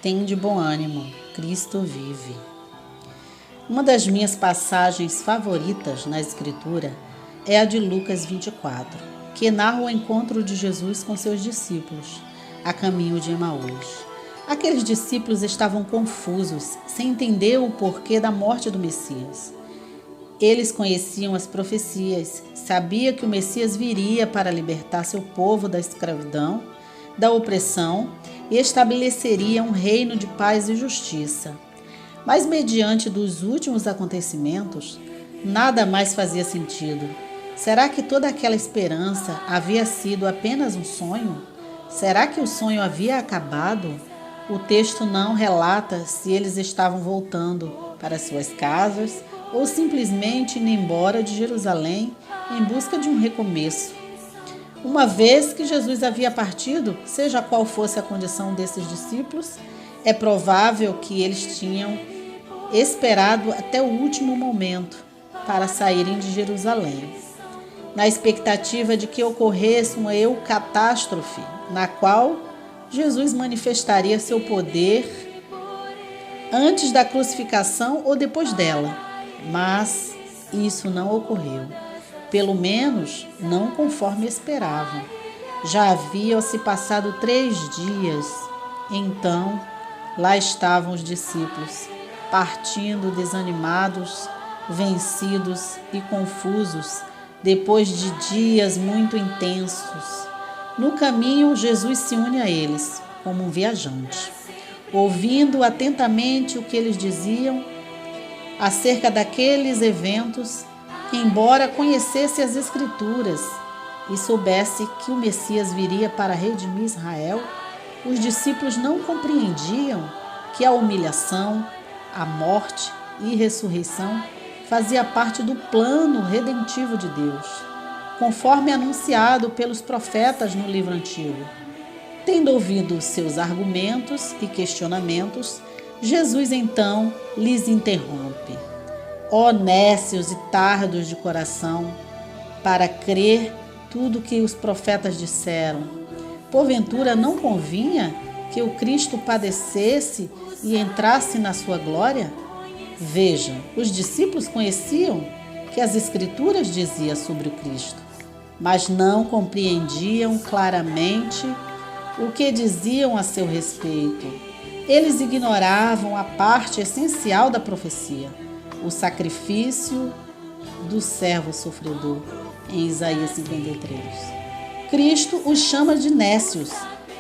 Tende bom ânimo, Cristo vive. Uma das minhas passagens favoritas na Escritura é a de Lucas 24, que narra o encontro de Jesus com seus discípulos, a caminho de Emaús. Aqueles discípulos estavam confusos, sem entender o porquê da morte do Messias. Eles conheciam as profecias, sabiam que o Messias viria para libertar seu povo da escravidão, da opressão e estabeleceria um reino de paz e justiça. Mas, mediante dos últimos acontecimentos, nada mais fazia sentido. Será que toda aquela esperança havia sido apenas um sonho? Será que o sonho havia acabado? O texto não relata se eles estavam voltando para suas casas ou simplesmente indo embora de Jerusalém em busca de um recomeço. Uma vez que Jesus havia partido, seja qual fosse a condição desses discípulos, é provável que eles tinham esperado até o último momento para saírem de Jerusalém, na expectativa de que ocorresse uma catástrofe, na qual Jesus manifestaria seu poder antes da crucificação ou depois dela. Mas isso não ocorreu. Pelo menos não conforme esperavam. Já haviam se passado 3 dias. Então, lá estavam os discípulos, partindo desanimados, vencidos e confusos, depois de dias muito intensos. No caminho, Jesus se une a eles, como um viajante, ouvindo atentamente o que eles diziam acerca daqueles eventos. Embora conhecesse as Escrituras e soubesse que o Messias viria para redimir Israel, os discípulos não compreendiam que a humilhação, a morte e ressurreição fazia parte do plano redentivo de Deus, conforme anunciado pelos profetas no livro antigo. Tendo ouvido seus argumentos e questionamentos, Jesus então lhes interrompe. Ó nécios e tardos de coração, para crer tudo que os profetas disseram. Porventura não convinha que o Cristo padecesse e entrasse na sua glória? Veja, os discípulos conheciam que as Escrituras diziam sobre o Cristo, mas não compreendiam claramente o que diziam a seu respeito. Eles ignoravam a parte essencial da profecia, o sacrifício do servo sofredor, em Isaías 53. Cristo os chama de nécios,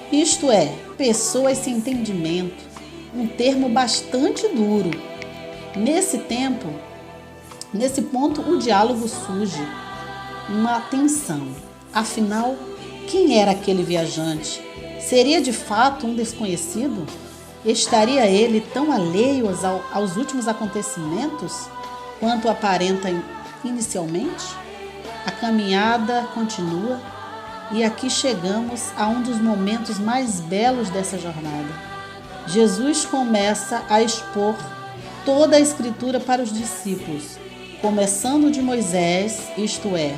isto é, pessoas sem entendimento, um termo bastante duro. Nesse ponto, o diálogo surge uma tensão. Afinal, quem era aquele viajante? Seria de fato um desconhecido? Estaria ele tão alheio aos últimos acontecimentos quanto aparenta inicialmente? A caminhada continua e aqui chegamos a um dos momentos mais belos dessa jornada. Jesus começa a expor toda a Escritura para os discípulos, começando de Moisés, isto é,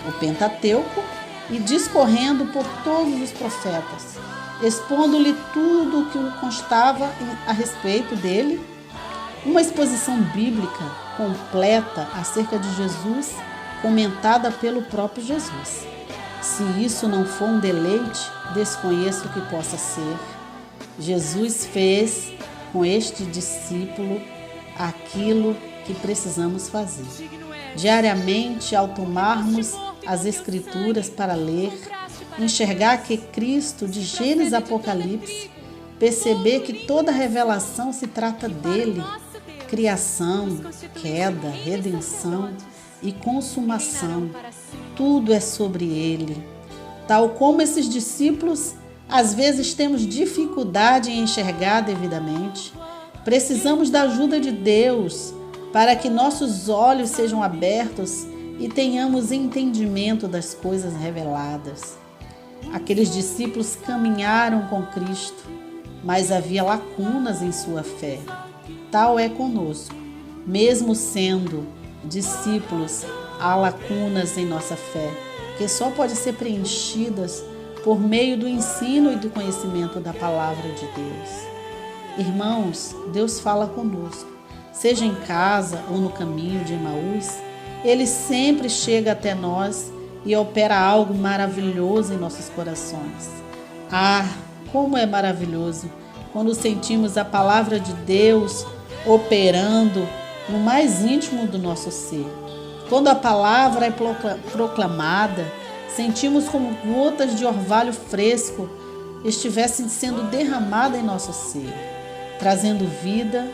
o Pentateuco, e discorrendo por todos os profetas, expondo-lhe tudo o que constava a respeito dele, uma exposição bíblica completa acerca de Jesus, comentada pelo próprio Jesus. Se isso não for um deleite, desconheço o que possa ser. Jesus fez com este discípulo aquilo que precisamos fazer. Diariamente, ao tomarmos as Escrituras para ler, enxergar que Cristo, de Gênesis a Apocalipse, perceber que toda revelação se trata dele, criação, queda, redenção e consumação, tudo é sobre ele. Tal como esses discípulos, às vezes temos dificuldade em enxergar devidamente, precisamos da ajuda de Deus para que nossos olhos sejam abertos e tenhamos entendimento das coisas reveladas. Aqueles discípulos caminharam com Cristo, mas havia lacunas em sua fé. Tal é conosco. Mesmo sendo discípulos, há lacunas em nossa fé, que só podem ser preenchidas por meio do ensino e do conhecimento da palavra de Deus. Irmãos, Deus fala conosco. Seja em casa ou no caminho de Emaús, Ele sempre chega até nós e opera algo maravilhoso em nossos corações. Ah, como é maravilhoso quando sentimos a palavra de Deus operando no mais íntimo do nosso ser. Quando a palavra é proclamada, sentimos como gotas de orvalho fresco estivessem sendo derramadas em nosso ser, trazendo vida.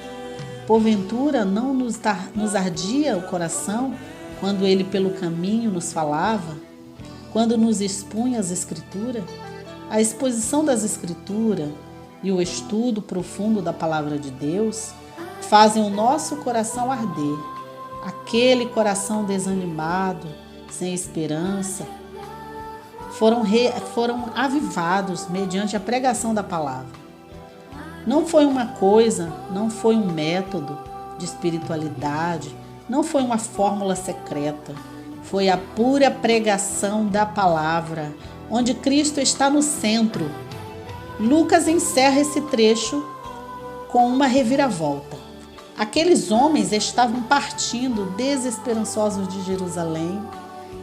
Porventura não nos ardia o coração quando ele pelo caminho nos falava, quando nos expunha as Escrituras? A exposição das Escrituras e o estudo profundo da Palavra de Deus fazem o nosso coração arder. Aquele coração desanimado, sem esperança, foram avivados mediante a pregação da palavra. Não foi uma coisa, não foi um método de espiritualidade, não foi uma fórmula secreta. Foi a pura pregação da palavra, onde Cristo está no centro. Lucas encerra esse trecho com uma reviravolta. Aqueles homens estavam partindo desesperançosos de Jerusalém,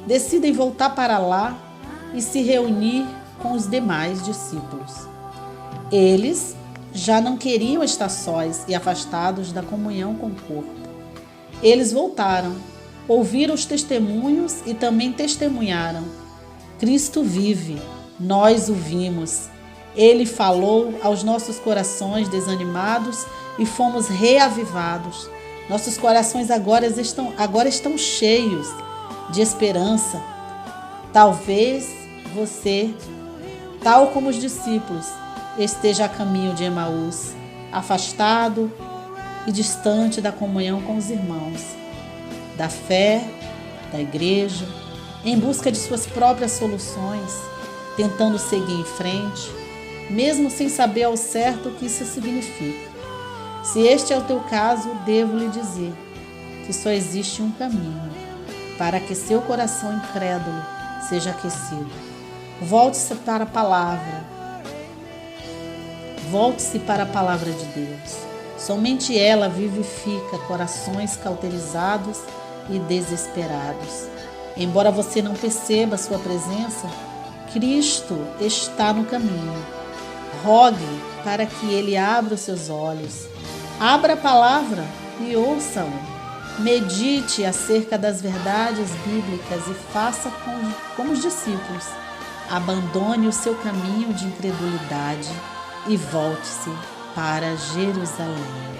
decidem voltar para lá e se reunir com os demais discípulos. Eles já não queriam estar sós e afastados da comunhão com o corpo. Eles voltaram, ouviram os testemunhos e também testemunharam. Cristo vive, nós o vimos. Ele falou aos nossos corações desanimados e fomos reavivados. Nossos corações agora estão cheios de esperança. Talvez você, tal como os discípulos, esteja a caminho de Emaús, afastado e distante da comunhão com os irmãos, da fé, da igreja, em busca de suas próprias soluções, tentando seguir em frente, mesmo sem saber ao certo o que isso significa. Se este é o teu caso, devo lhe dizer que só existe um caminho para que seu coração incrédulo seja aquecido. Volte-se para a palavra. Volte-se para a palavra de Deus. Somente ela vivifica corações cauterizados e desesperados. Embora você não perceba sua presença, Cristo está no caminho. Rogue para que Ele abra os seus olhos. Abra a palavra e ouça-o. Medite acerca das verdades bíblicas e faça como os discípulos. Abandone o seu caminho de incredulidade e volte-se para Jerusalém.